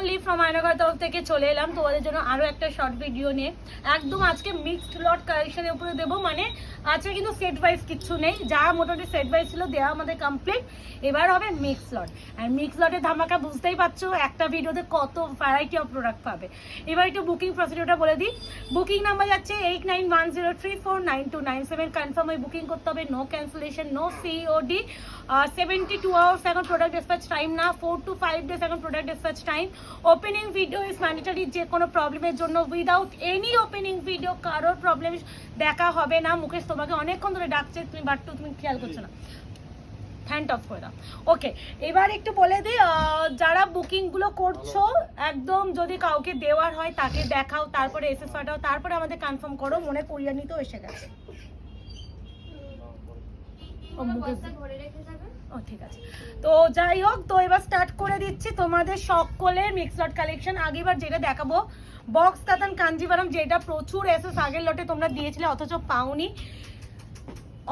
Only from Aynaghor তরফ থেকে চলে এলাম তোমাদের জন্য আরও একটা শর্ট ভিডিও নিয়ে। একদম আজকে মিক্সড লট কালেকশনের উপরে দেবো, মানে আজকে কিন্তু সেট ওয়াইজ কিচ্ছু নেই, যা মোটামুটি সেট ওয়াইজ ছিল দেওয়া আমাদের কমপ্লিট। এবার হবে মিক্স লট, আর মিক্স লটের ধামাকা বুঝতেই পারছো, একটা ভিডিওতে কত ভ্যারাইটি অফ প্রোডাক্ট পাবে। এবার একটু বুকিং প্রসিডিওরটা বলে দিই। বুকিং নাম্বার যাচ্ছে 8910349297, কনফার্ম হয়ে বুকিং করতে হবে, no cancellation, no COD. 72 hours এখন প্রোডাক্ট ডিসপ্যাচ টাইম না, 4 to 5 days এখন product dispatch time. Opening video is mandatory, যে কোনো প্রবলেমের জন্য উইদাউট এনি ওপেনিং ভিডিও কারোর প্রবলেম দেখা হবে না। মুকেশ তোমাকে অনেকক্ষণ ধরে ডাকছে, তুমি বাট্টু তুমি খেয়াল করছো না, হ্যান্ড অফ করে দাও। ওকে, এবার একটু বলে দিই, যারা বুকিংগুলো করছো একদম যদি কাউকে দেওয়ার হয় তাকে দেখাও, তারপরে এসে ফাটাও, তারপরে আমাদের কনফার্ম করো, মনে করিয়ে নিতেও এসে গেছে। ও ঠিক আছে, তো যাই হোক, তো এবার স্টার্ট করে দিচ্ছি তোমাদের সকলের মিক্স লট কালেকশন। আগেবার যেটা দেখাবো বক্স কাতান কাঞ্জিভারম, যেটা প্রচুর এসএস আগের লটে তোমরা দিয়েছিলে অথচ পাওনি।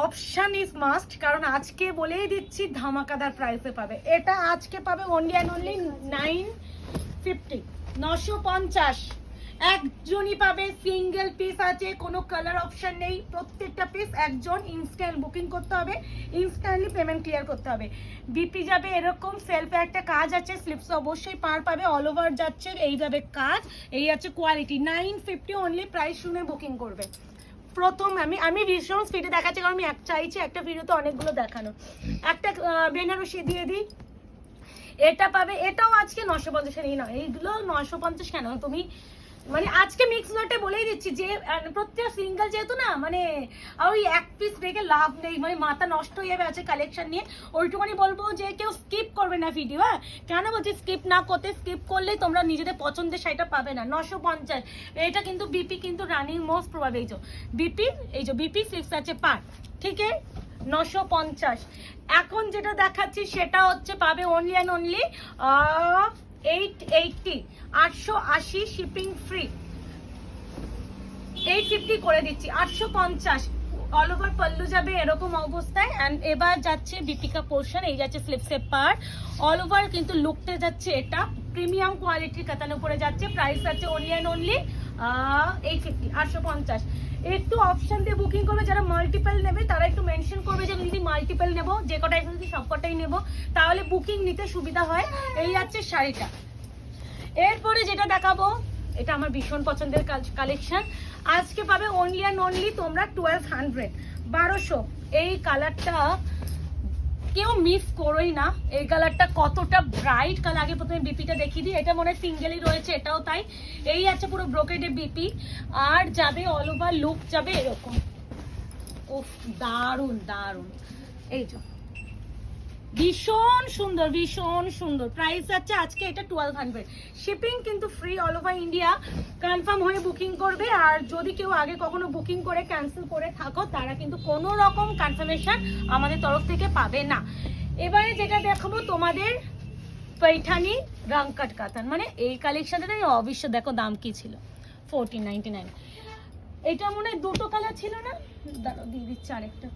অপশন ইজ মাস্ট, কারণ আজকে বলেই দিচ্ছি ধামাকাদার প্রাইসে পাবে। এটা আজকে পাবে অনলি অ্যান্ড অনলি 950, 950। একজনই পাবে, সিঙ্গেল পিস আছে, কোনো কালার অপশন নেই, প্রত্যেকটা পিস একজন। ইনস্ট্যান্ট বুকিং করতে হবে, ইনস্ট্যান্টলি পেমেন্ট ক্লিয়ার করতে হবে। বিপি যাবে এরকম, সেলফে একটা কাজ আছে, স্লিপস অবশ্যই পার পাবে, অল ওভার যাচ্ছে এইভাবে কাজ, এই আছে কোয়ালিটি। 950 অনলি, প্রাইস শুনে বুকিং করবে। প্রথম আমি ভীষণ স্পিডে দেখাচ্ছি, কারণ আমি চাইছি একটা ভিডিওতে অনেকগুলো দেখানো। একটা বেনারসি দিয়ে দিই, এটা পাবে, এটাও আজকে 950 এই নয়, এইগুলো 950 কেন তুমি, মানে আজকে মিক্স লটে বলেই দিচ্ছি যে প্রত্যেক সিঙ্গেল যেহেতু না, মানে ওই এক পিস রেখে লাভ নেই, মানে মাথা নষ্ট হয়ে যাবে আছে কালেকশন নিয়ে। ওইটুকুনি বলবো যে কেউ স্কিপ করবে না ভিডিও। হ্যাঁ, কেন বলছি স্কিপ না করতে, স্কিপ করলেই তোমরা নিজেদের পছন্দের শাড়িটা পাবে না। 950, এটা কিন্তু বিপি কিন্তু রানিং মোস্ট প্রবাবল, এই যে বিপি স্লিপস আছে পার, ঠিক আছে, 950। এখন যেটা দেখাচ্ছি সেটা হচ্ছে পাবে only and only 880, 880 shipping free, 850 করে দিচ্ছি, 850 অল ওভার পাল্লু যাবে এরকম অবস্থায়। অ্যান্ড এবার যাচ্ছে দীপিকা পোর্শন, এই যাচ্ছে স্লিপসে পার, অল ওভার কিন্তু লুকতে যাচ্ছে এটা প্রিমিয়াম কোয়ালিটির কাতানের উপরে যাচ্ছে। প্রাইস আছে অনলি অ্যান্ড অনলি 850, 850। একটু অপশন দিয়ে বুকিং করবে, যারা মাল্টিপল নেবে তারা একটু মেনশন করবে যে যদি মাল্টিপল নেবো, যে কটাই যদি সব কটাই নেবো, তাহলে বুকিং নিতে সুবিধা হয়। এই যাচ্ছে শাড়িটা। এরপরে যেটা দেখাবো, এটা আমার ভীষণ পছন্দের কালেকশন, আজকে পাবে অনলি অ্যান্ড অনলি তোমরা 1200, 1200। এই কালারটা কেউ মিস করোই না, এই কালারটা কতটা ব্রাইট কালার। আগে প্রথমে বিপিটা দেখিয়ে দিই, এটা মনে হয় সিঙ্গেলই রয়েছে, এটাও তাই। এই আছে পুরো ব্রোকেডে বিপি, আর যাবে অল ওভার লুক যাবে এরকম। উফ, দারুন দারুন, এই যে ভীষণ সুন্দর, ভীষণ সুন্দর। প্রাইস আছে আজকে এটা 1200, শিপিং কিন্তু free all over India. Confirm হয়ে বুকিং করবে, আর যদি কেউ আগে কখনো বুকিং করে ক্যান্সেল করে থাকো তারা কিন্তু কোনো রকম কনফার্মেশন আমাদের তরফ থেকে পাবে না। এবারে যেটা দেখাবো তোমাদের पैठानी रंगकट कातान, মানে এই কালেকশনটাই অবশ্য দেখো দাম কি ছিল 1499। এটা মনে হয় দুটো কালার ছিল না, দাঁড়াও দিয়ে দিচ্ছি আরেকটা,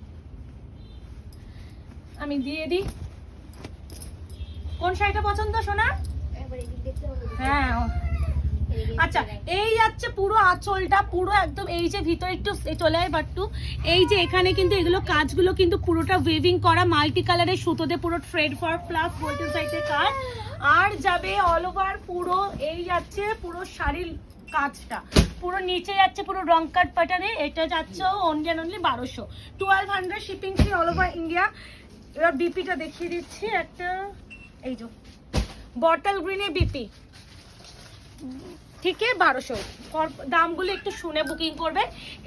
আমি দিয়ে দিই। কোন শাড়িটা পছন্দ সোনা? হ্যাঁ আচ্ছা, এই যাচ্ছে পুরো আঁচলটা, পুরো একদম এই যে ভিতরে একটু চলে আয় বাট্টু, এই যে এখানে কিন্তু এগুলো কাজগুলো কিন্তু পুরোটা ওয়েভিং করা মাল্টি কালারের সুতোতে, পুরো থ্রেড ফর প্লাস গোল্ডেন সাইডের কাজ। আর যাবে অল ওভার পুরো, এই যাচ্ছে পুরো শাড়ির কাজটা, পুরো নিচে যাচ্ছে পুরো রং কাট প্যাটার্নে। এটা যাচ্ছে only and only 1200, 1200 shipping free all over India. এবার বিপিটা দেখিয়ে দিচ্ছি একটা, এই যে বটল গ্রিনে বিপি, ঠিক আছে 1200। দামগুলো একটু শুনে বুকিং করবে,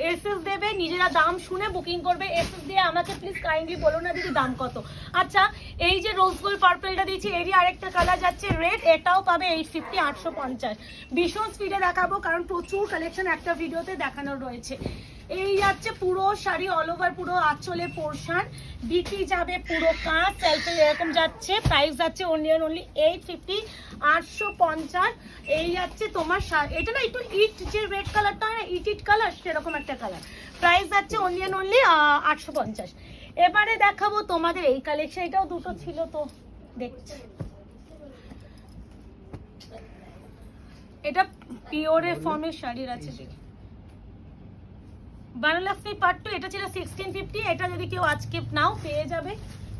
এসএস দেবে, নিজেরা দাম শুনে বুকিং করবে। এসএস দিয়ে আমাকে প্লিজ কাইন্ডলি বলো না দিদি দাম কত। আচ্ছা, এই যে রোজ গোল্ড পার্পলটা দিচ্ছি, এরই আরেকটা কালার যাচ্ছে রেড, এটাও পাবে 850, 850। ভীষণ স্পিডে দেখাবো কারণ প্রচুর কালেকশন একটা ভিডিওতে দেখানোর রয়েছে। এই যাচ্ছে পুরো শাড়ি অল ওভার, পুরো আঁচলে পোর্শন, বিপি যাবে পুরো কাজ, সেলফে এরকম যাচ্ছে। প্রাইস যাচ্ছে অনলি অ্যান্ড অনলি 850, 850। এই যাচ্ছে তোমার এটা না একটু ইট, যে রেড কালারটা হয় না ইট কালার, সেরকম একটা কালার। প্রাইস যাচ্ছে অনলি অ্যান্ড অনলি 850। এবারে দেখাবো তোমাদের এই কালেকশন, এটাও দুটো ছিল তো দেখছি, এটা পিওরের ফর্মের শাড়ির আছে। বানারসি পার্ট 2 এটা ছিল 1650, এটা যদি কেউ আজকে নাও পেয়ে যাবে।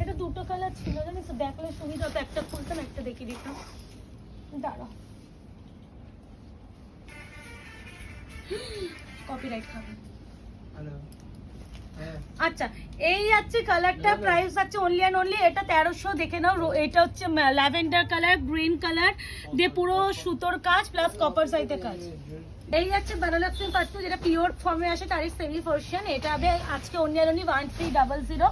এটা দুটো কালার ছিল জানিস তো, দেখলে সুবিধা হতো, একটা খুলতাম একটা দেখিয়ে দিতাম। দাঁড়াও, কপিরাইট খাবে। আচ্ছা, এই আছে কালারটা, প্রাইস আছে অনলি এন্ড অনলি এটা 1300। দেখে নাও, এটা হচ্ছে ল্যাভেন্ডার কালার, গ্রিন কালার দিয়ে পুরো সুতোর কাজ প্লাস কপার সাইজের কাজ। এই আছে বানারসি পার্ট 2 যেটা পিওর ফর্মে আসে, তারই সেমি ভার্সন। এটা হবে আজকে অনলি এন্ড অনলি 1300।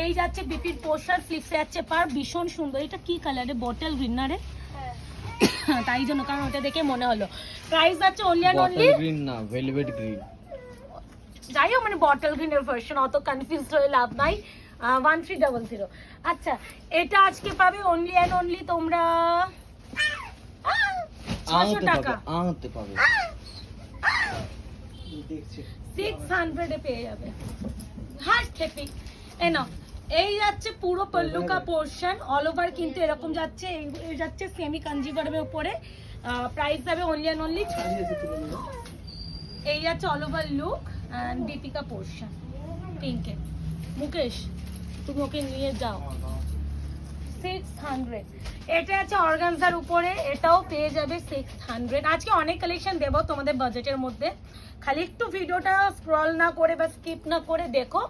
এই যাচ্ছে বিপির পোশাক, স্লিপসে যাচ্ছে পার, ভীষণ সুন্দর। এটা কি কালারে? বটল গ্রিন না রে? তাই জন্য, কারণ ওটা দেখে মনে হলো। প্রাইস আছে only and only, bottle green না ভেলভেট গ্রিন, যাই হোক মানে বটল গ্রিনের ভার্সন, অত কনফিউজ হয়ে লাভ নাই। 1300। আচ্ছা, এটা আজকে পাবে অনলি এন্ড অনলি তোমরা 600 টাকা, আনতে পাবে 600 এ পেয়ে যাবে। হ্যাঁ খেপি এ নাও। এই যাচ্ছে পুরো পল্লুকা পোর্শন, অল ওভার কিন্তু এরকম যাচ্ছে। এই যাচ্ছে সেমি কাঞ্জিভারমের উপরে, প্রাইস যাবে অনলি এন্ড অনলি। এই যাচ্ছে all over look and Deepika পোর্শন পিঙ্কে। মুকেশ তুমি ওকে নিয়ে যাও। 600। এটা আছে অর্গানজার উপরে, এটাও পেয়ে যাবে 600। আজকে অনেক কালেকশন দেবো তোমাদের বাজেটের মধ্যে, খালি একটু ভিডিওটা স্ক্রল না করে বা স্কিপ না করে দেখো।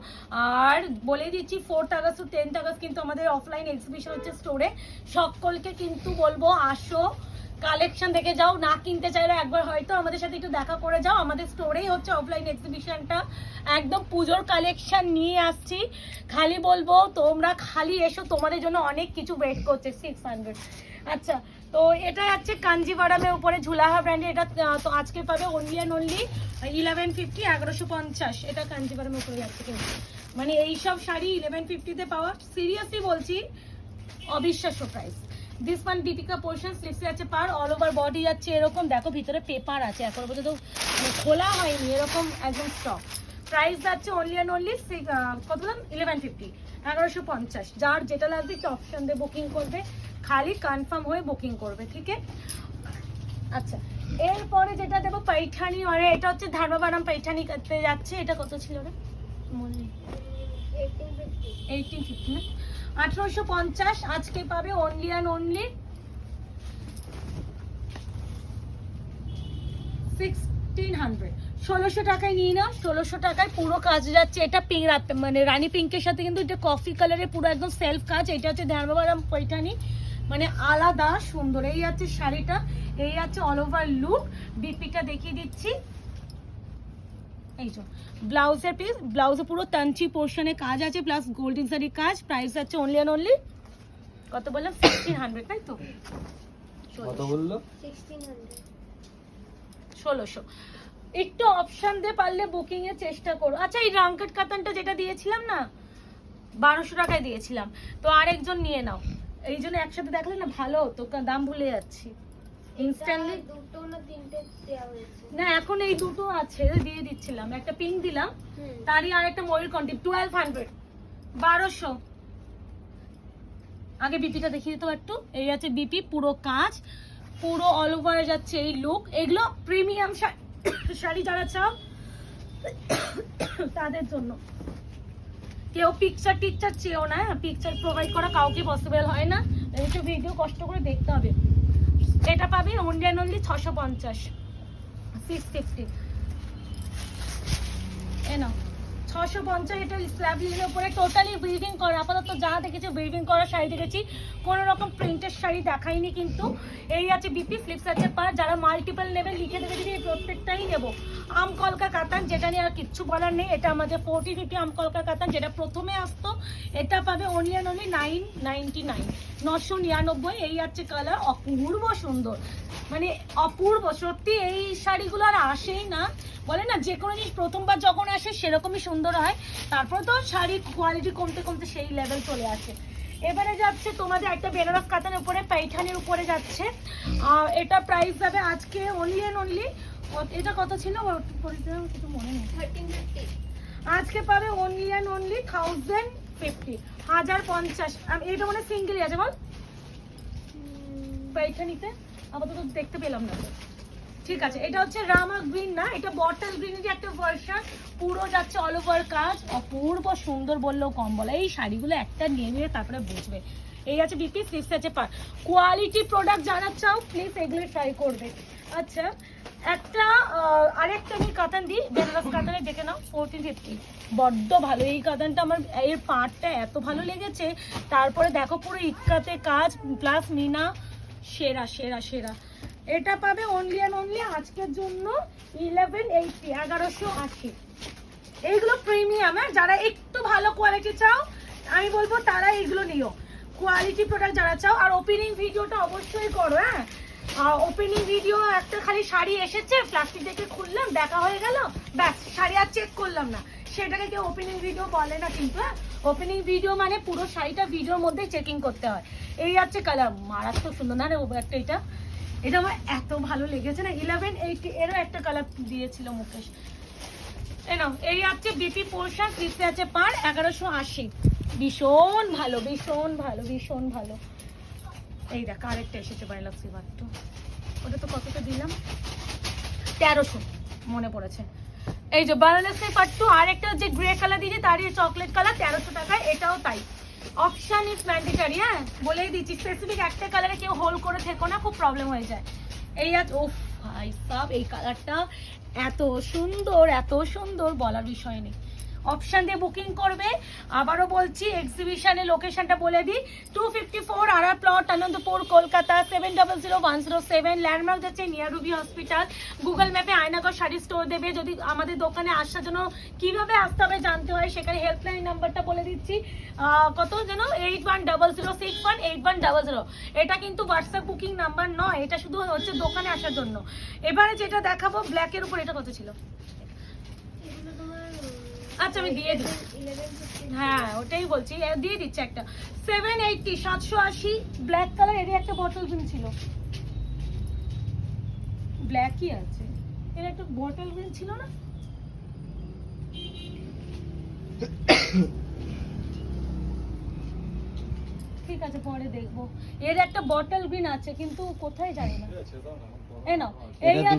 আর বলে দিচ্ছি 4th August to 10th August কিন্তু আমাদের অফলাইন এক্সিবিশন হচ্ছে স্টোরে। সকলকে কিন্তু বলবো আসো, কালেকশন দেখে যাও, না কিনতে চাইলে একবার হয়তো আমাদের সাথে একটু দেখা করে যাও। আমাদের স্টোরেই হচ্ছে অফলাইন এক্সিবিশনটা, একদম পুজোর কালেকশন নিয়ে আসছি। খালি বলবো তোমরা খালি এসো, তোমাদের জন্য অনেক কিছু ওয়েট করছে। 600। আচ্ছা, তো এটা যাচ্ছে কাঞ্জিভারামের উপরে ঝুলাহা ব্র্যান্ডের, এটা তো আজকে পাবে অনলি অ্যান্ড অনলি 1150, 1150। এটা কাঞ্জিভারামের উপরে যাচ্ছে কিন্তু, মানে এইসব শাড়ি 1150-তে পাওয়া সিরিয়াসলি বলছি অবিশ্বাস্য প্রাইস। দিস ওয়ান দীপিকা পোর্শন, স্লিপসে আছে পার, অল ওভার বডি যাচ্ছে এরকম। দেখো ভিতরে পেপার আছে, এখনো পর্যন্ত খোলা হয়নি, এরকম একদম স্টক। প্রাইস যাচ্ছে অনলি অ্যান্ড অনলি কত বললাম 1150, 1150। যার যেটা লাগবে একটু অপশন দিয়ে বুকিং করবে, খালি কনফার্ম হয়ে বুকিং করবে, ঠিক আছে? আচ্ছা, এরপরে যেটা দেবো पैठानी, আর এটা হচ্ছে ধর্মবারাম पैठानी করতে যাচ্ছে। এটা কত ছিল রে? 1850 না, 1850। আজকে পাবে অনলি অ্যান্ড অনলি 1600। 1600 টাকায় নিয়ে নাও, 1600 টাকায় পুরো কাজ যাচ্ছে। এটা পিঙ্ক, মানে রানী পিঙ্কের সাথে কিন্তু এটা কফি কালারের পুরো একদম সেলফ কাজ। এটা হচ্ছে ধর্মবারাম पैठानी, মানে আলাদা সুন্দর। এই আছে শাড়িটা, এই আছে অল ওভার লুক। বিপিটা দেখিয়ে দিচ্ছি, এই যে ব্লাউজের পিস, ব্লাউজে পুরো তানচি পোর্শনে কাজ আছে প্লাস গোল্ডেন সারি কাজ। প্রাইস আছে অনলি এন্ড অনলি কত বললাম 1600, তাই তো? কত বললো? 1600। একটু অপশন দিয়ে পারলে বুকিং এর চেষ্টা করো। আচ্ছা, এই রামকাট কাতানটা যেটা দিয়েছিলাম না 1200 টাকায় দিয়েছিলাম, তো আরেকজন নিয়ে নাও। এই জন্য একসাথে দেখলে না ভালো হতো, দাম ভুলে যাচ্ছি ইনস্ট্যান্টলি। দুটো না তিনটে দেওয়া হয়েছে না, এখন এই দুটো আছে, দিয়ে দিচ্ছিলাম। একটা পিঙ্ক দিলাম, তারই আর একটা ময়ূর কন্টি 1200, 1200। আগে বিপিটা দেখিয়ে দিতে একটু। এই আছে বিপি, পুরো কাজ, পুরো অল ওভার যাচ্ছে এই লুক। এগুলো প্রিমিয়াম শাড়ি যারা চাও তাদের জন্য। কেউ পিকচার টিকচার চেয়েও না, পিকচার প্রোভাইড করা কাউকে পসিবল হয় না, একটু ভিডিও কষ্ট করে দেখতে হবে। এটা পাবে অনলি অ্যান্ড অনলি 650, 650। এনো 650। এটা স্ল্যাব লিনের উপরে টোটালি উইভিং করা। আপাতত যা দেখেছি উইভিং করা শাড়ি দেখেছি, কোনো রকম প্রিন্টের শাড়ি দেখাইনি কিন্তু। এই আছে বিপি, ফ্লিপস আছে পার। যারা মাল্টিপল নেবে লিখে দেবে, দিদি প্রত্যেকটাই নেবো। আম কলকা কাতান, যেটা নিয়ে আর কিচ্ছু বলার নেই। এটা আমাদের 4050 আম কলকা কাতান, যেটা প্রথমে আসতো। এটা পাবে অনলি অ্যান্ড অনলি 999, 999। এই আছে কালার, অপূর্ব সুন্দর, মানে অপূর্ব সত্যি। এই শাড়িগুলো আর আসেই না, বলে না যে কোনো জিনিস প্রথমবার যখন আসে সেরকমই সুন্দর হয়, তারপর তো শাড়ির কোয়ালিটি কমতে কমতে সেই লেভেল চলে আসে। এবারে যাচ্ছে তোমাদের একটা বেনারস কাতানের উপরে पैठानिর উপরে যাচ্ছে। এটা প্রাইস যাবে আজকে অনলি অ্যান্ড অনলি, এটা কত ছিল কিছু মনে নেই, 1350। আজকে পাবে অনলি অ্যান্ড অনলি 1050, 1050। এটা মানে সিঙ্গেলই আছে বল पैठानिতে, আপাতত দেখতে পেলাম না। ঠিক আছে, এটা হচ্ছে রামা গ্রিন না, এটা বটল গ্রিনেরই একটা ভার্সন, পুরো যাচ্ছে অল ওভার কাজ, অপূর্ব সুন্দর বললেও কম বলা। এই শাড়িগুলো একটা নিয়ে নিয়ে তারপরে বুঝবে। এই আছে বিপি, স্লিভস আছে পার। কোয়ালিটি প্রোডাক্ট যারা চাও প্লিজ এগুলো ট্রাই করবে। আচ্ছা, একটা আরেকটা আমি কাতান দিই, বেনারস কাতানে দেখে নাও, 1450, বড্ড ভালো এই কাতানটা। আমার এর পাড়টা এত ভালো লেগেছে। তারপরে দেখো পুরো ইক্কাতে কাজ প্লাস মিনা, সেরা সেরা সেরা। এটা পাবে অনলি অ্যান্ড অনলি আজকের জন্য 1180, 1180। এইগুলো প্রিমিয়াম, হ্যাঁ, যারা একটু ভালো কোয়ালিটি চাও আমি বলবো তারা এইগুলো নিও, কোয়ালিটি প্রোডাক্ট যারা চাও। আর ওপেনিং ভিডিওটা অবশ্যই করো, হ্যাঁ, ওপেনিং ভিডিও একটা খালি শাড়ি এসেছে প্লাস্টিক দেখে খুললাম দেখা হয়ে গেল ব্যাস, শাড়ি আর চেক করলাম না, সেটাকে কেউ ওপেনিং ভিডিও বলে না কিন্তু। হ্যাঁ, ওপেনিং ভিডিও মানে পুরো শাড়িটা ভিডিওর মধ্যে চেকিং করতে হয়। এই আছে কালার, মারাত্মক সুন্দর না রে একটা, এটা আমার এত ভালো লেগেছে না। 1180 এরও একটা কালার দিয়েছিল মুকেশ। এই আছে বিপি পোর্শন, স্লিভসে আছে পার, 1180, ভীষণ ভালো ভীষণ ভালো ভীষণ ভালো। এই দেখ আরেকটা এসেছে বাইলাক্সি বাট্টু, ওটা তো কতটা দিলাম, 1300 মনে পড়েছে। এই যে বারাণসী পাট্টু, আর একটা যে গ্রে কালার দিয়েছে তারই চকলেট কালার, 1300 টাকায়, এটাও তাই। অপশন ইজ ম্যান্ডেটরি, হ্যাঁ বলেই দিচ্ছি, স্পেসিফিক একটা কালারে কেউ হোল্ড করে থেকো না, খুব প্রবলেম হয়ে যায়। এই আছে, ওফ ভাই সাব, এই কালারটা এত সুন্দর বলার বিষয় নেই। অপশন দিয়ে বুকিং করবে। আবারও বলছি এক্সিবিশনের লোকেশনটা বলে দিই, 254 আরা প্লট, আনন্দপুর, কলকাতা 700107। ল্যান্ডমার্ক যাচ্ছে নিয়ার রুবি হসপিটাল। গুগল ম্যাপে আয়নাগর শাড়ি স্টোর দেবে। যদি আমাদের দোকানে আসার জন্য কিভাবে আসতে হবে জানতে হয়, সেখানে হেল্পলাইন নাম্বারটা বলে দিচ্ছি, কত যেন 8100618100। এটা কিন্তু হোয়াটসঅ্যাপ বুকিং নাম্বার নয়, এটা শুধু হচ্ছে দোকানে আসার জন্য। এবারে যেটা দেখাবো ব্ল্যাকের উপর, এটা কত ছিল? আচ্ছা আমি দিয়ে দিই, হ্যাঁ ওটাই বলছি, দিয়ে দিচ্ছি একটা 780, 780 ব্ল্যাক কালার। এর একটা বটল গ্রিন ছিল, ব্ল্যাকই আছে, এর একটা বটল গ্রিন ছিল না? ঠিক আছে পরে দেখবো। এর একটা বটল গ্রিন আছে কিন্তু কোথায় জানি না। এই নাও, এই এটা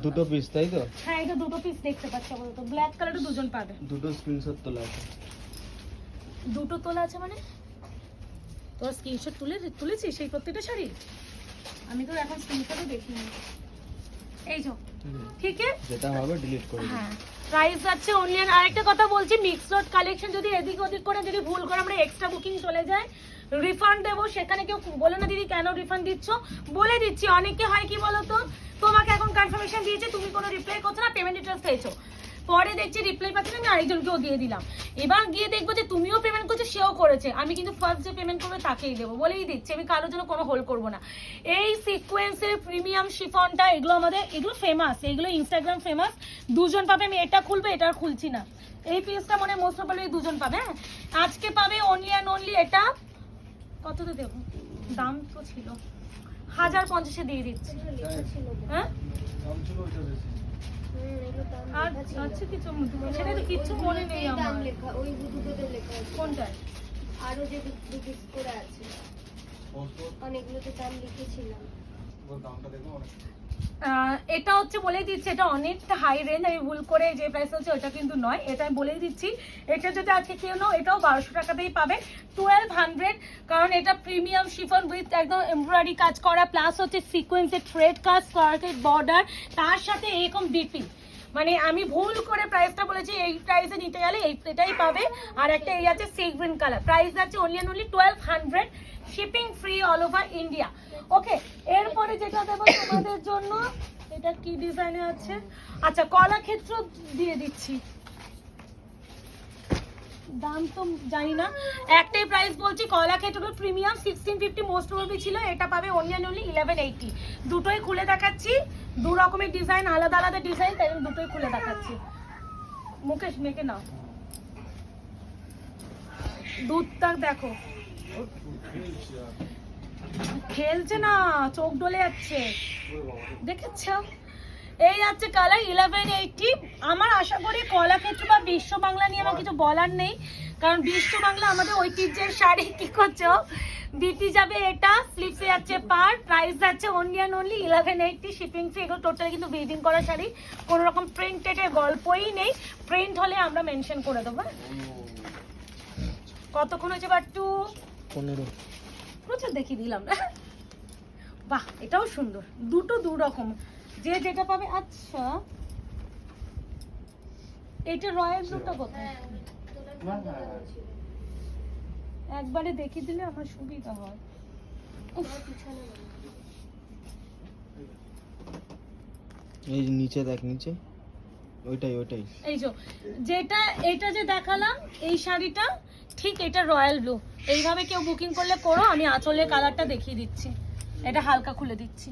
দুটো পিস তাই তো? হ্যাঁ এটা দুটো পিস দেখতে পাচ্ছ, বলতো ব্ল্যাক কালারটা দুজন পাবে। দুটো স্ক্রিনশট তোলা আছে। দুটো তোলা আছে মানে তোর স্ক্রিনশট তুলেছিস সেই প্রত্যেকটা শাড়ি? আমি তো এখন স্ক্রিনশটও দেখিনি। এই যে ঠিক আছে, যেটা হবে ডিলিট করে দিই। হ্যাঁ প্রাইস যাচ্ছে অনলি। আরেকটা কথা বলছি, মিক্স লট কালেকশন যদি এদিক ওদিক করে যদি ভুল করে আমরা এক্সট্রা বুকিং চলে যায়, রিফান্ড দেবো। সেখানে কেউ বলে না দিদি কেন রিফান্ড দিচ্ছ, বলে দিচ্ছি। অনেকে হয় কি বলতো, তোমাকে এখন কনফার্মেশন দিয়েছে, তুমি কোনো রিপ্লাই করছো না, পেমেন্ট ডিটেলস পেয়েছো, পরে দেখছি রিপ্লাই পাচ্ছি না, আমি আরেকজনকেও দিয়ে দিলাম। এবার গিয়ে দেখবো যে তুমিও পেমেন্ট করছো সেও করেছে, আমি কিন্তু ফার্স্ট যে পেমেন্ট করবে তাকেই দেবো, বলেই দিচ্ছি। আমি কারোর জন্য কোনো হোল্ড করবো না। এই সিকোয়েন্সের প্রিমিয়াম শিফনটা, এগুলো আমাদের এগুলো ফেমাস, এগুলো ইনস্টাগ্রাম ফেমাস। দুজন পাবে, আমি এটা খুলবো, এটা আর খুলছি না। এই পিসটা মনে মোস্ট প্রবাবলি দুজন পাবে। হ্যাঁ আজকে পাবে অনলি অ্যান্ড অনলি। এটা কততে দেবো, দাম তো ছিল 1050 দিয়ে দিচ্ছি। হ্যাঁ আচ্ছা কিছু সেটা তো কিচ্ছু মনে নেই আমার। কোনটায়? আরো যে দুটো করে আছে অনেকগুলোতে দাম লিখেছিলাম। এটা হচ্ছে বলে দিচ্ছি, এটা অনেকটা হাই রেঞ্জ, আমি ভুল করে যে প্রাইস হচ্ছে ওটা কিন্তু নয়, এটা আমি বলেই দিচ্ছি। এটা যদি আজকে কেউ নাও এটাও 1200 টাকাতেই পাবে, 1200, কারণ এটা প্রিমিয়াম শিফন উইথ একদম এমব্রয়ডারি কাজ করা, প্লাস হচ্ছে সিকোয়েন্সের থ্রেড কাজ, স্কার্টের বর্ডার, তার সাথে এরকম বিপি। মানে আমি ভুল করে প্রাইসটা বলেছি, এই প্রাইসে নিতে গেলে এটাই পাবে। আর একটা এই আছে সি গ্রিন কালার, প্রাইস আছে only and only 1200, shipping free all over India. Okay, এরপরে যেটা দেবো তোমাদের জন্য, এটা কি ডিজাইনে আছে, আচ্ছা কলাক্ষেত্র দিয়ে দিচ্ছি, দাম তো জানি না, একটাই প্রাইস বলছি। কলাক্ষেত্র প্রিমিয়াম 1650 মোস্ট প্রবাবলি ছিল, এটা পাবে অনলি অ্যান্ড অনলি 1180। দুটোই খুলে দেখাচ্ছি, দু রকমের ডিজাইন, আলাদা আলাদা ডিজাইন, তাই দুটোই খুলে দেখাচ্ছি। মুকেশ মেকে নাও, দুধটা দেখো, খেলছে না, চোখ ডলে যাচ্ছে, দেখেছ? এই আছে কালার 1180। আমার আশা করি কলাক্ষেত্র বা বিশ্ব বাংলা নিয়ে আমার কিছু বলার নেই, কারণ বিশ্ব বাংলা আমাদের ঐতিহ্যের শাড়ি। কি করছো? বিপি যাবে এটা, স্লিপসে যাচ্ছে পার, প্রাইস যাচ্ছে অনলি অ্যান্ড অনলি 1180, শিপিং ফি। এগুলো টোটালি কিন্তু উইভিং করা শাড়ি, কোনো রকম প্রিন্টেডের গল্পই নেই। প্রিন্ট হলে আমরা মেনশন করে দেবো। কতক্ষণ হয়েছে বাট্টু? 15। প্রচুর দেখিয়ে দিলাম না? বাহ, এটাও সুন্দর, দুটো দু রকম, যে যেটা পাবে। আচ্ছা, এটা রয়্যাল ব্লুটা কোথায়? একবারে দেখিয়ে দিলে আমার সুবিধা হয়। উফ, এই যে নিচে দেখ, নিচে ওইটাই ওইটাই। এই যেটা এটা যে দেখালাম এই শাড়িটা, ঠিক এটা রয়্যাল ব্লু। এইভাবে কেউ বুকিং করলে করো, আমি আঁচলের কালারটা দেখিয়ে দিচ্ছি। এটা হালকা খুলে দিচ্ছি।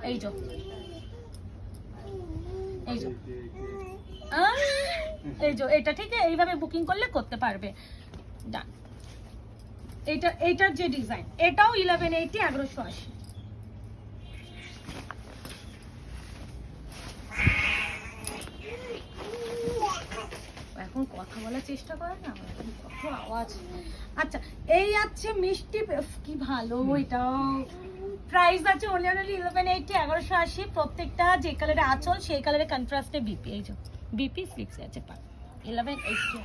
এই যে এই যে এই যে এটা, ঠিক আছে, এইভাবে বুকিং করলে করতে পারবে। ডান। এইটার যে ডিজাইন, এটাও 1180, 1180। এখন কথা বলার চেষ্টা করে না, কত আওয়াজ। আচ্ছা, এই আছে মিষ্টি, কি ভালো এটাও। প্রাইস আছে অনলি অনলি 1180, 1180। প্রত্যেকটা যে কালারে আঁচল সেই কালারে কন্ট্রাস্টে বিপি। এই যে বিপি স্লিপস আছে পা 1180।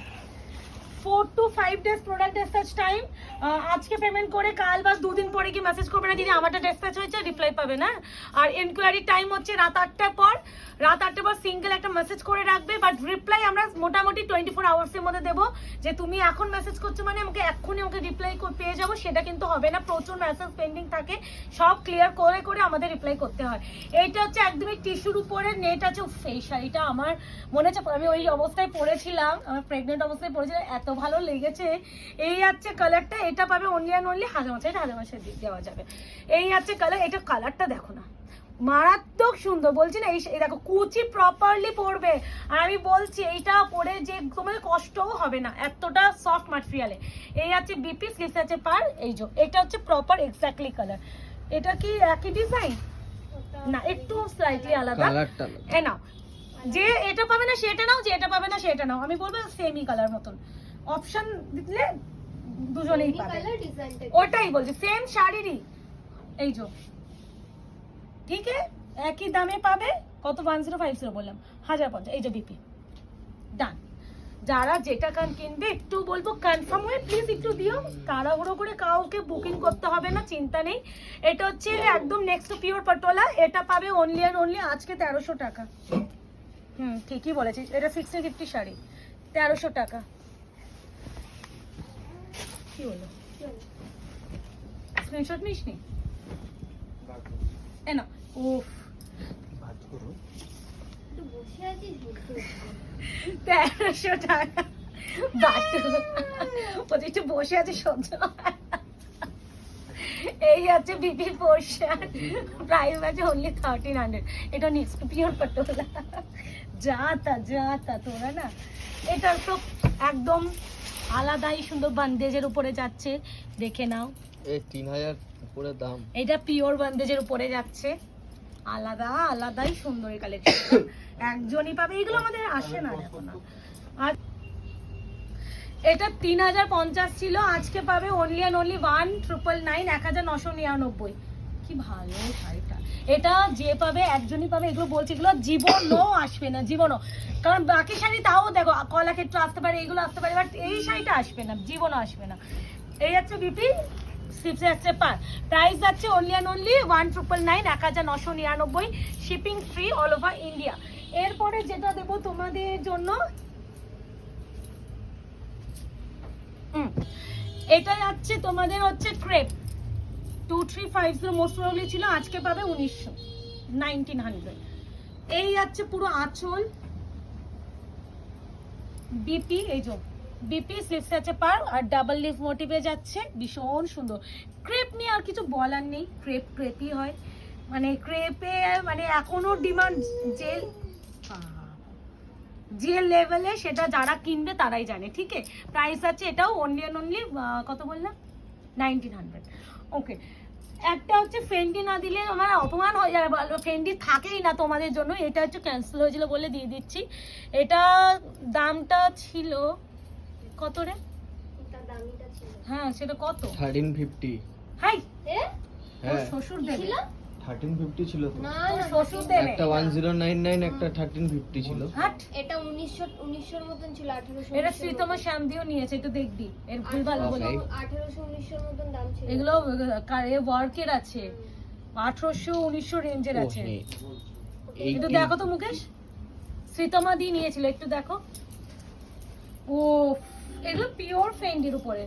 4 to 5 days product dispatch time. আজকে পেমেন্ট করে কাল বা দুদিন পরে কি মেসেজ করবে না দিদি আমারটা ডিসপ্যাচ হয়েছে, রিপ্লাই পাবে না। আর এনকোয়ারি টাইম হচ্ছে রাত 8টার পর। রাত 8টার পর সিঙ্গেল একটা মেসেজ করে রাখবে, বাট রিপ্লাই আমরা মোটামুটি 24 আওয়ার্সের মধ্যে দেবো। যে তুমি এখন মেসেজ করছো মানে আমাকে এক্ষুনি আমাকে রিপ্লাই পেয়ে যাবো, সেটা কিন্তু হবে না। প্রচুর মেসেজ পেন্ডিং থাকে, সব ক্লিয়ার করে করে আমাদের রিপ্লাই করতে হয়। এইটা হচ্ছে একদমই টিস্যুর উপরে নেট আছে। এই শাড়িটা আমার মনে হচ্ছে আমি ওই অবস্থায় পরেছিলাম, আমার প্রেগনেন্ট অবস্থায় পরেছিলাম, এত ভালো লেগেছে। এই আছে কালারটা, এটা পাবে অনলি অ্যান্ড অনলি 1000। এটা 1000 দিক দেওয়া যাবে। এই আছে কালার, এটা কালারটা দেখো না, মারাত্মক সুন্দর বলছি না। এই দেখো কুচি প্রপারলি পরবে, আর আমি বলছি এইটা পরে যে তোমাদের কষ্টও হবে না, এতটা সফট ম্যাটেরিয়ালে। এই আছে বিপি, স্লিভস আছে পার। এই যে এটা হচ্ছে প্রপার এক্স্যাক্টলি কালার। এটা কি একই ডিজাইন না, একটু স্লাইটলি আলাদা। কালারটা এ নাও, যে এটা পাবে না সেটা নাও, যে এটা পাবে না সেটা নাও। আমি বলবো সেমই কালার মতন অপশন দিলে দুজনেই পাবে। ওটাই বলছি, সেম শাড়িরই। এই যে ঠিক আছে, একই দামে পাবে। কত? 1050 বললাম, 1050। এই যে বিপি ডান। যারা যেটা কিনবে একটু বলবো কনফার্ম হয়ে প্লিজ একটু দিও, তাড়াহুড়ো করে কাউকে বুকিং করতে হবে না, চিন্তা নেই। এটা হচ্ছে একদম নেক্সট পিওর পটোলা। এটা পাবে অনলি অ্যান্ড অনলি আজকে 1300 টাকা। ঠিকই বলেছি, এটা 6050 শাড়ি, 1300 টাকা। কি হলো? স্ক্রিনশট নিস নি? এ না, উফ, 1300 টাকা। বাটু বলছি একটু বসে আছে, সহ্য। এই আছে বিপি পোর্শন, প্রাইস আছে অনলি 1300। এটা নেক্সট পিওর পটোলা। যা তা তোরা না, এটা তো একদম আলাদাই সুন্দর বান্দেজের উপরে যাচ্ছে, দেখে নাও। এই 3000 উপরে দাম। এটা পিওর বান্দেজের উপরে যাচ্ছে, আলাদাই সুন্দর কালেকশন। একজনই পাবে, এগুলো আমাদের আসে না এখন। আর এটা 3050 ছিল, আজকে পাবে অনলি অ্যান্ড অনলি 1999, 1999। কি ভালো শাড়িটা। এটা যে পাবে একজনই পাবে, এগুলো বলছি, এগুলো জীবনও আসবে না, জীবনও। কারণ বাকি শাড়ি তাও দেখো কলাক্ষেত্র আসতে পারে, এগুলো আসতে পারে, বাট এই শাড়িটা আসবে না, জীবনও আসবে না। এই হচ্ছে বিপি, স্লিপসে যাচ্ছে পার। প্রাইস যাচ্ছে only and only 1999, 1999, shipping free all over India. এরপরে যেটা দেবো তোমাদের জন্য, এটা যাচ্ছে তোমাদের হচ্ছে ক্রেপ 2350, মোস্ট প্রবাবলি ছিল, আজকে পাবে 1900। এই যাচ্ছে পুরো আঁচল বিপি। এই যে বিপি, স্লিভস আছে পার, আর ডাবল লিফ মোটিভে যাচ্ছে, ভীষণ সুন্দর। ক্রেপ নিয়ে আর কিছু বলার নেই, ক্রেপই হয়, মানে ক্রেপে মানে এখনো ডিমান্ড যে লেভেলে, সেটা যারা কিনবে তারাই জানে। ঠিক আছে, প্রাইস আছে এটাও অনলি অ্যান্ড অনলি কত বললাম, 1900। ওকে, একটা হচ্ছে ফেন্ডি না দিলে আমার অপমান হয়ে যাবে, বলো ফেন্ডি থাকেই না তোমাদের জন্য। এটা হচ্ছে ক্যান্সেল হয়েছিল বলে দিয়ে দিচ্ছি। এটা দামটা ছিল কত রে? তার দামিটা ছিল। হ্যাঁ সেটা কত? 1350। হাই এ হ্যাঁ শ্বশুর দেবে। ছিল 1350 ছিল তো। না তোর না শ্বশুর দেবে। একটা 1099, একটা 1350 ছিল। হাট। এটা 1900 মতন ছিল, 1800। এটা শ্রীতমা শ্যাম দিও নিয়েছে, একটু দেখবি এর ভুলভাল বলে। 1800-1900 মতন দাম ছিল। এগুলো ওয়ার্কের আছে, 1800-1900 রেঞ্জের আছে। একটু দেখো তো মুকেশ, শ্রীতমা দি নিয়েছিল, একটু দেখো। ও এগুলো পিওর ফেন্ডির উপরে।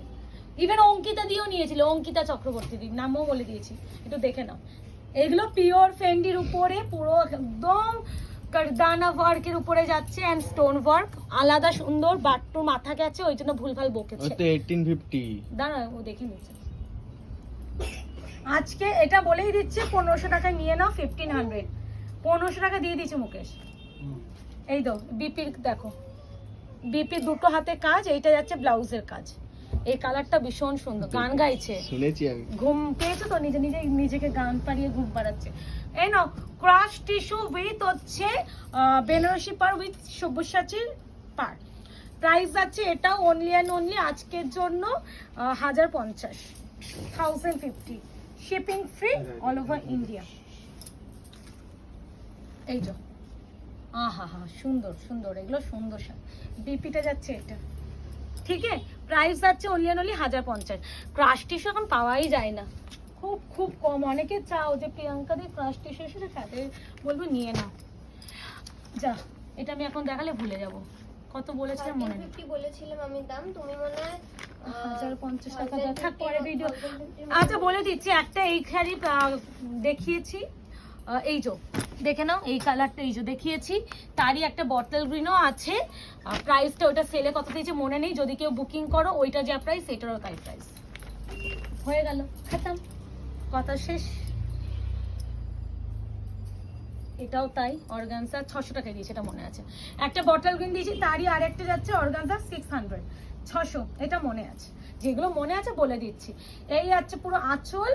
ইভেন অঙ্কিতা দিও নিয়েছিল, অঙ্কিতা চক্রবর্তী দি, নামও বলে দিয়েছি, একটু দেখে নাও। এগুলো পিওর ফেন্ডির উপরে পুরো একদম কারদানা ওয়ার্কের উপরে যাচ্ছে এন্ড স্টোন ওয়ার্ক, আলাদা সুন্দর। বাট্টু মাথা গেছে ওই জন্য ভুলভাল বকেছে। ওতে 1850। দাঁড়া ও দেখে নিচ্ছে। আজকে এটা বলেই দিচ্ছে 1500 টাকা নিয়ে নাও, 1500। 1500 টাকা দিয়ে দিচ্ছে মুকেশ। এই তো বিপির দেখো, বিপি দুটো হাতে কাজ, এইটা যাচ্ছে ব্লাউজের কাজ। এই কালারটা ভীষণ সুন্দর, গান গাইছে, শুনেছি আমি। ঘুম পেয়েছো তো, নিজে নিজে নিজেকে গান পাড়িয়ে ঘুম পাড়াচ্ছে। এই নাও ক্রাশ টিস্যু উইথ হচ্ছে বেনারসি পার উইথ সব্যসাচীর পার। প্রাইস আছে এটা অনলি অ্যান্ড অনলি আজকের জন্য 1050, 1050, shipping free all over India. এই তো আহা হা সুন্দর সুন্দর, এগুলো সুন্দর। বিপিটা যাচ্ছে এটা, ঠিক আছে। প্রাইস যাচ্ছে only and only 1050। Crush tissue এখন পাওয়াই যায় না, খুব খুব কম। অনেকে চাও যে প্রিয়াঙ্কা দি ক্রাশ টিস্যু এসে তাদের বলবো নিয়ে নাও। যা এটা আমি এখন দেখালে ভুলে যাব, কত বলেছিলাম মনে নেই। 50 বলেছিলাম আমি দাম, তুমি মনে হয় 1050 টাকা দেওয়া থাক পরে ভিডিও। আচ্ছা বলে দিচ্ছি, একটা এই শাড়ি দেখিয়েছি, এই যে দেখে নাও, এই কালারটা এই যে দেখিয়েছি, তারই একটা বটল গ্রিনও আছে। প্রাইসটা ওটা সেলে কত দিয়েছে মনে নেই, যদি কেউ বুকিং করো ওইটা যা প্রাইস এটারও তাই প্রাইস। হয়ে গেল, খতম, কথা শেষ। এটাও তাই, অর্গানজা 600 টাকা দিয়েছে, এটা মনে আছে। একটা বটল গ্রিন দিয়েছি, তারই আরেকটা যাচ্ছে অর্গানজা 600, 600, এটা মনে আছে। যেগুলো মনে আছে বলে দিচ্ছি। এই আছে পুরো আঁচল,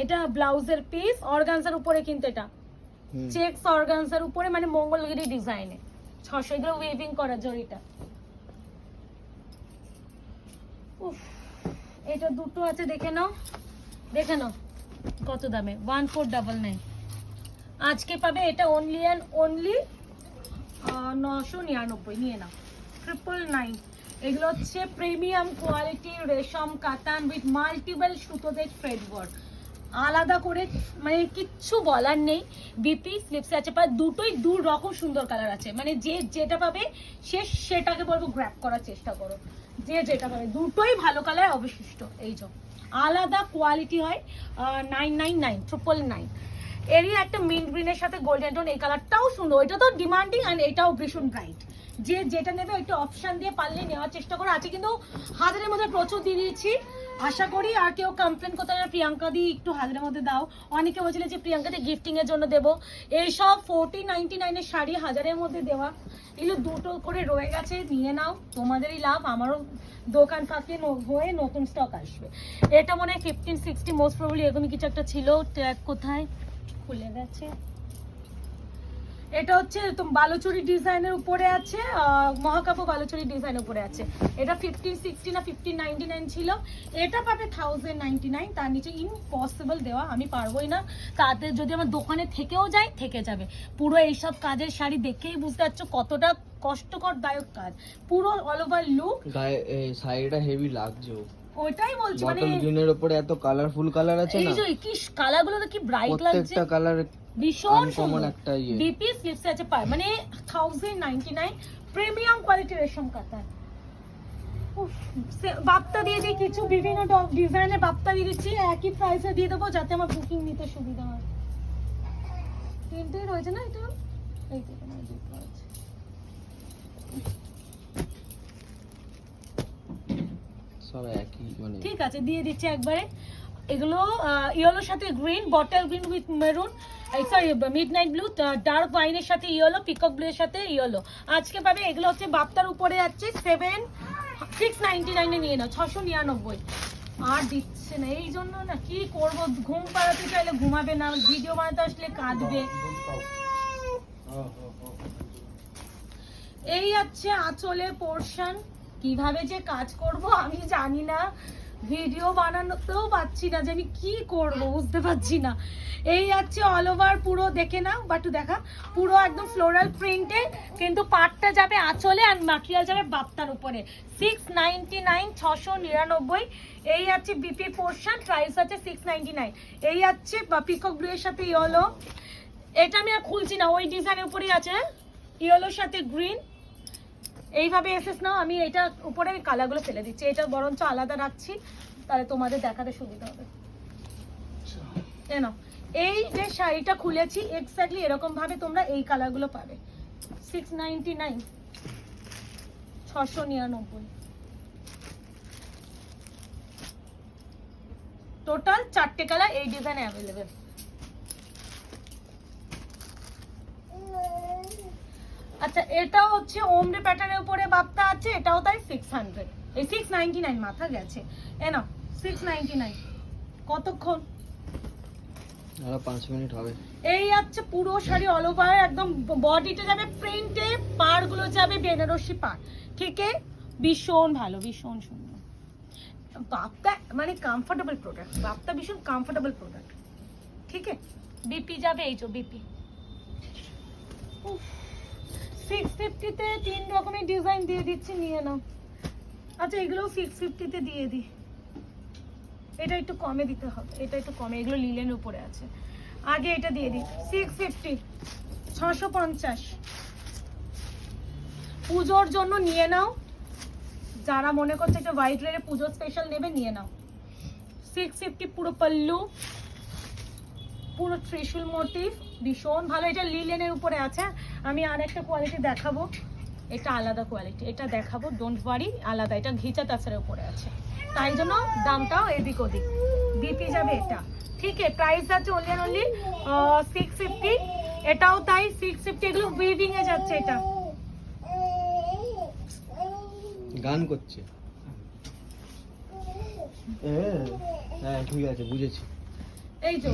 এটা ব্লাউজের পিস, অর্গানজার উপরে কিন্তু এটা চেকস অর্গানজার উপরে, মানে মঙ্গলগিরি ডিজাইনে 600। এগুলো ওয়েভিং করা জরিটা। উফ, এটা দুটো আছে, দেখে নাও, দেখে নাও কত দামে, 1499। আজকে পাবে এটা অনলি অ্যান্ড অনলি 999, নিয়ে নাও, 999। এগুলো হচ্ছে প্রিমিয়াম কোয়ালিটি রেশম কাতান উইথ মাল্টিপল সুতোতে থ্রেড ওয়ার্ক, আলাদা করে, মানে কিচ্ছু বলার নেই। বিপি স্লিপস আছে, প্রায় দুটোই দু রকম সুন্দর কালার আছে, মানে যে যেটা পাবে সে সেটাকে বলবো গ্র্যাব করার চেষ্টা করো, যে যেটা পাবে দুটোই ভালো কালার অবশিষ্ট। এই যে আলাদা কোয়ালিটি হয়, 999, 999। এরই একটা মিন্ট গ্রিনের সাথে গোল্ডেন টোন, এই কালারটাও সুন্দর, এটা তো ডিমান্ডিং আর এটাও ভীষণ ব্রাইট। যে যেটা নেবে ওইটা অপশন দিয়ে পারলে নেওয়ার চেষ্টা করো। আছে কিন্তু হাজারের মধ্যে প্রচুর দিয়ে দিয়েছি, আশা করি আর কেউ কমপ্লেন করতে না, প্রিয়াঙ্কা দি একটু হাজারের মধ্যে দাও। অনেকে বলছিল যে প্রিয়াঙ্কা দি গিফটিং এর জন্য দেবো, এইসব 1499 এর শাড়ি হাজারের মধ্যে দেওয়া, এগুলো দুটো করে রয়ে গেছে, নিয়ে নাও, তোমাদেরই লাভ, আমারও দোকান ফাঁকে হয়ে নতুন স্টক আসবে। এটা মনে হয় 1560 মোস্ট প্রবাবলি এরকমই কিছু একটা ছিল, ট্যাগ কোথায় খুলে গেছে। এটা হচ্ছে বালুচুরি ডিজাইনের উপরে আছে, মহাকাব্য বালুচুরি ডিজাইনের উপরে আছে। এটা 1560 না 1599 ছিল, এটা পাবে 1099। তার নিচে ইম্পসিবল দেওয়া, আমি পারবোই না। তাতে যদি আমার দোকানে থেকেও যায়, থেকে যাবে। পুরো এইসব কাজের শাড়ি দেখেই বুঝতে পারছো কতটা কষ্টকর দায়ক কাজ, পুরো অল ওভার লুক। গায়ে এই শাড়িটা হেভি লাগছে। ওইটাই বলছি, মানে বটল গ্রিনের উপরে এত কালারফুল কালার আছে না, এই যে কি কালারগুলো তো কি ব্রাইট লাগছে, প্রত্যেকটা কালার ভীষণ কমন সুন্দর। একটা ইয়ে। বিপি স্লিপস আছে পার, মানে 1099, প্রিমিয়াম কোয়ালিটি রেশম কাতান। বাপ্তা দিয়ে দিই কিছু, বিভিন্ন ডিজাইনের বাপ্তা দিয়ে দিচ্ছি, একই প্রাইসে দিয়ে দেবো যাতে আমার বুকিং নিতে সুবিধা হয়। তিনটেই রয়েছে না, এটা এই তো এখানে দুটো আছে। সব একই, মানে ঠিক আছে দিয়ে দিচ্ছি একবারে। এগুলো ইয়েলোর সাথে green, bottle green with maroon, sorry midnight blue, dark ওয়াইনের সাথে ইয়েলো, পিকক ব্লু এর সাথে ইয়েলো। আজকে পাবে এগুলো হচ্ছে বাপ্তার উপরে যাচ্ছে 699 এ নিয়ে নাও, 699। আর দিচ্ছে না, এই জন্য না কি করব, ঘুম পাড়াতে চাইলে ঘুমাবে না, ভিডিও বানাতে আসলে কাঁদবে। এই হচ্ছে আঁচলের পোর্শন, কিভাবে যে কাজ করব আমি জানি না, ভিডিও বানানোতেও পাচ্ছি না যে আমি কি করব, বুঝতে পারছি না। এই হচ্ছে অল ওভার পুরো, দেখে নাও বা একটু দেখা, পুরো একদম ফ্লোরাল প্রিন্টে, কিন্তু পাটটা যাবে আঁচলে আর ম্যাটেরিয়াল যাবে বাপ্তার উপরে। 699, 699। এই আছে বিপি পোর্শন, প্রাইস আছে 699। এই আছে পিকক ব্লু এর সাথে ইয়েলো, এটা আমি আর খুলছি না, ওই ডিজাইনের উপরেই আছে, ইয়েলোর সাথে গ্রিন। এইভাবে এসেস নাও, আমি এটা উপরে আমি কালারগুলো ফেলে দিচ্ছি, এটা বরঞ্চ আলাদা রাখছি, তাহলে তোমাদের দেখাতে সুবিধা হবে। নাও, এই যে শাড়িটা খুলেছি এক্স্যাক্টলি এরকম ভাবে তোমরা এই কালারগুলো পাবে। 699, 699, টোটাল 4টে কালার এই ডিজাইনে অ্যাভেলেবেল। আচ্ছা, এটা হচ্ছে ওমরে প্যাটার্নের উপরে বাপ্তা আছে, এটাও তাই 600, এই 699 মাথা গেছে। নাও 699, কতক্ষণ? আরো 5 মিনিট হবে। এই আছে পুরো শাড়ি অল ওভার, একদম বডিটা যাবে প্রিন্টে, পাড় গুলো যাবে বেনারসি পাড়, ঠিক আছে? ভীষণ ভালো, ভীষণ সুন্দর। বাপ্তা মানে কমফোর্টেবল প্রোডাক্ট, বাপ্তা ভীষণ কমফোর্টেবল প্রোডাক্ট, ঠিক আছে? বিপি যাবে, এই যে বিপি 650 তে 3 রকমের ডিজাইন দিয়ে দিচ্ছি, নিয়ে নাও। আচ্ছা, এগুলো 650 তে দিয়ে দিই, এটা একটু কমে দিতে হবে, এটা একটু কমে, এগুলো লিলেন উপরে আছে, আগে এটা দিয়ে দিই 650, 650। পুজোর জন্য নিয়ে নাও, যারা মনে করছে একটা হোয়াইট রেডে পুজো স্পেশাল নেবে নিয়ে নাও। 650 পুরো পাল্লু, পুরো ত্রিশূল মোটিভ, ভীষণ ভালো। এটা লিলেনের উপরে আছে, আমি আর একটা কোয়ালিটি দেখাবো, এটা আলাদা কোয়ালিটি, এটা দেখাবো, ডোন্ট ওয়ারি, আলাদা, এটা ঘিচা তাছাড়া উপরে আছে, তাই জন্য দামটাও এদিক ওদিক। বিপি যাবে এটা, ঠিক আছে? প্রাইস আছে অনলি অ্যান্ড অনলি 650, এটাও তাই 650। এগুলো উইভিং এ যাচ্ছে, এটা গান করছে। হ্যাঁ ঠিক আছে, বুঝেছি। এই যে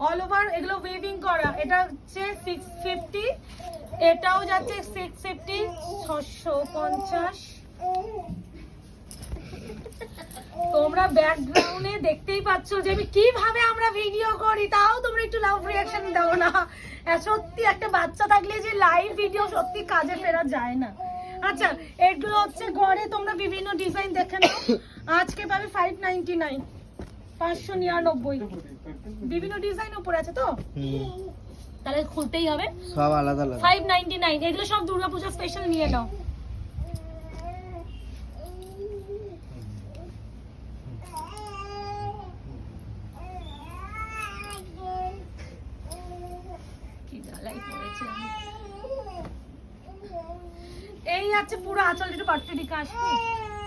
অল ওভার এগুলো উইভিং করা, এটা হচ্ছে 650, এটাও যাচ্ছে 650, 650। তোমরা ব্যাকগ্রাউন্ডে দেখতেই পাচ্ছ যে আমি কিভাবে আমরা ভিডিও করি, তাও তোমরা একটু লাভ রিঅ্যাকশন দাও না। সত্যি একটা বাচ্চা থাকলে যে লাইভ ভিডিও সত্যি কাজে ফেরা যায় না। আচ্ছা, এগুলো হচ্ছে ঘরে তোমরা বিভিন্ন ডিজাইন দেখে নাও, আজকে পাবে 599, 599, বিভিন্ন ডিজাইন উপরে আছে তো, তাহলে খুলতেই হবে, সব আলাদা আলাদা। 599, এগুলো সব দুর্গাপূজা স্পেশাল, নিয়ে নাও। এই আছে পুরো আঁচল, একটু পাট্টি দিকে আসবে,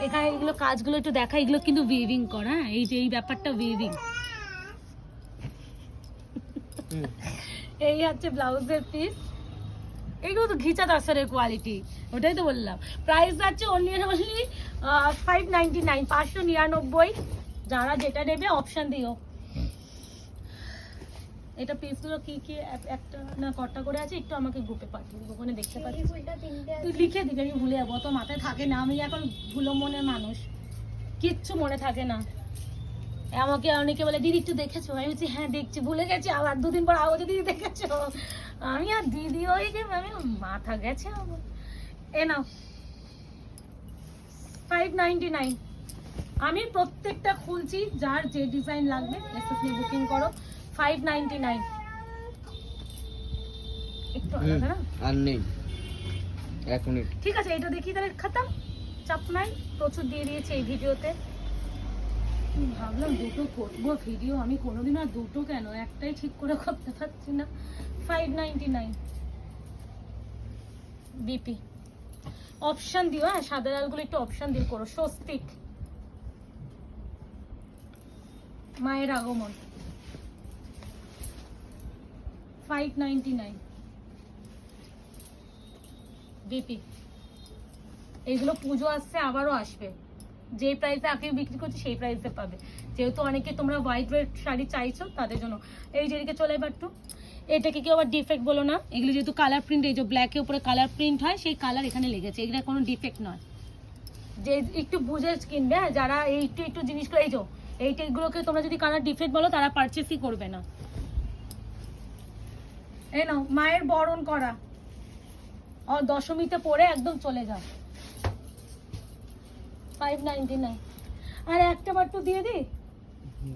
এখানে এগুলো কাজগুলো একটু দেখা, এগুলো কিন্তু উইভিং করা, এই যে এই ব্যাপারটা উইভিং। এই হচ্ছে ব্লাউজের পিস, এগুলো তো ঘিচা তাসারের কোয়ালিটি, ওটাই তো বললাম। প্রাইস আছে অনলি অ্যান্ড অনলি 599, 599। যারা যেটা নেবে অপশন দিও। এটা পিসগুলো কি কি একটা না কটা করে আছে, একটু আমাকে গ্রুপে পাঠিয়ে দিবো, ওখানে দেখতে পাচ্ছি, তুই লিখে দিবি, আমি ভুলে যাবো, তো মাথায় থাকে না, আমি এখন ভুলো মনের মানুষ, কিচ্ছু মনে থাকে না। আমাকে অনেকে বলে দিদি একটু দেখেছো, আমি বলছি হ্যাঁ দেখছি, ভুলে গেছি, আবার 2 দিন পর আবার দিদি দেখেছো, আমি আর দিদি হয়ে গেছি, আমি মাথা গেছে আমার। এ নাও 599, আমি প্রত্যেকটা খুলছি, যার যে ডিজাইন লাগবে এসএসনি বুকিং করো। 599, একটু আলাদা না, আর নেই 1 মিনিট, ঠিক আছে? এটা দেখি তাহলে খতম, চাপ নাই, প্রচুর দিয়ে দিয়েছে এই ভিডিওতে। ভাবলাম দুটো করবো ভিডিও, আমি কোনোদিন আর দুটো কেন, একটাই ঠিক করে করতে পারছি না। 599 বিপি, অপশন দিও, হ্যাঁ সাদা লালগুলো একটু অপশন দিয়ে করো। স্বস্তিক, মায়ের আগমন, 599 বিপি। এইগুলো পুজো আসছে, আবারও আসবে, যে প্রাইসে আগে বিক্রি করছি সেই প্রাইসে পাবে, যেহেতু অনেকে তোমরা হোয়াইট ওয়েট শাড়ি চাইছো তাদের জন্য। এই যেদিকে চলে এবার একটু, এটাকে কেউ আবার ডিফেক্ট বলো না, এগুলো যেহেতু কালার প্রিন্ট, এই যে ব্ল্যাকের উপরে কালার প্রিন্ট হয় সেই কালার এখানে লেগেছে, এগুলো কোনো ডিফেক্ট নয়। যে একটু বুঝে কিনবে, হ্যাঁ, যারা এই একটু জিনিসগুলো এই যে এইগুলোকে তোমরা যদি কালার ডিফেক্ট বলো তারা পারচেসই করবে না। এই নাও মায়ের বরণ করা, দশমীতে পরে একদম চলে যাও, 599। আর একটা বার তো দিয়ে দিই,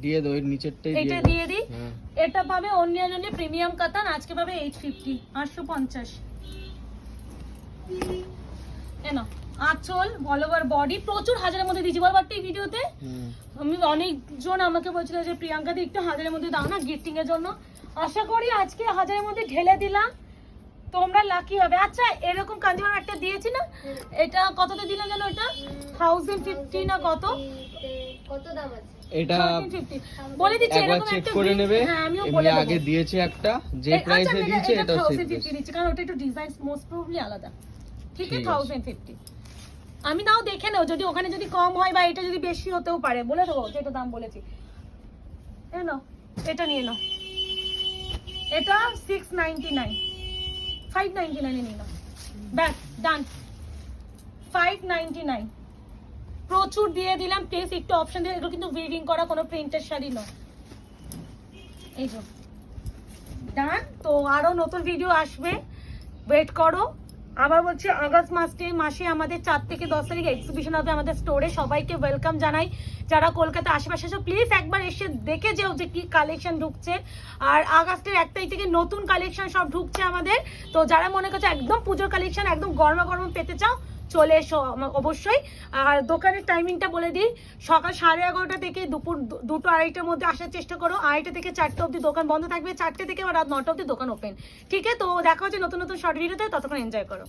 দিয়ে দাও, এর নিচেরটাই এটা দিয়ে দিয়ে দিই। হ্যাঁ। এটা পাবে অনলি প্রিমিয়াম কাতান, আজকে পাবে 850, 850। এনো আঁচল অল ওভার বডি, প্রচুর হাজারের মধ্যে দিয়েছি বলবার এই ভিডিওতে। আমি অনেকজন আমাকে বলছিল যে প্রিয়াঙ্কা দি একটু হাজারের মধ্যে দাও না গিফটিং এর জন্য, আশা করি আজকে হাজারের মধ্যে ঢেলে দিলাম, তোমরা লাকি হবে। আচ্ছা এরকম কাঞ্জিভার একটা দিয়েছি না, এটা কততে দিলাম জানো, এটা 1050 না কত, কত দাম আছে? এটা 1350 বলে দিচ্ছি। একবার এরকম চেক একটা করে নেবে, হ্যাঁ আমিও এমনি বলে আগে দেবো। দিয়েছে একটা, যে আচ্ছা, প্রাইসে দিয়েছে এটা এটা 1050 দিচ্ছি, কারণ ওটা একটু ডিজাইন মোস্ট প্রবাবলি আলাদা, ঠিক আছে? ঠিক আছে। 1050 আমি নাও দেখে নাও, যদি ওখানে যদি কম হয় বা এটা যদি বেশি হতেও পারে বলে দেবো, যেটা দাম বলেছি। এ নাও এটা নিয়ে নাও, এটা 699, 599 এ নিয়ে নাও, ব্যাস ডান, 599। প্রচুর দিয়ে দিলাম, প্লিজ একটু অপশন দিয়ে, এগুলো কিন্তু উইভিং করা কোনো প্রিন্টের শাড়ি নয়। এই যে ডান। তো আরো নতুন ভিডিও আসবে, ওয়েট করো। আবার বলছি আগস্ট মাসে আমাদের 4 থেকে 10 তারিখ এক্সিবিশন হবে আমাদের স্টোরে, সবাইকে ওয়েলকাম জানাই। যারা কলকাতা আশেপাশে আছো প্লিজ একবার এসে দেখে যেও যে কি কালেকশন ঢুকছে। আর আগস্টের 1 তারিখ থেকে নতুন কালেকশন সব ঢুকছে আমাদের, তো যারা মনে করছে একদম পুজোর কালেকশন একদম গরমা গরম পেতে চাও চলে এসো অবশ্যই। আর দোকানের টাইমিংটা বলে দিই, সকাল 11:30 থেকে দুপুর 2-2:30টার মধ্যে আসার চেষ্টা করো। 2:30 থেকে 4টে অবধি দোকান বন্ধ থাকবে, 4টে থেকে রাত 9টা অবধি দোকান ওপেন, ঠিক আছে? তো দেখা হচ্ছে নতুন নতুন শর্ট ভিডিওতে, ততক্ষণ এনজয় করো।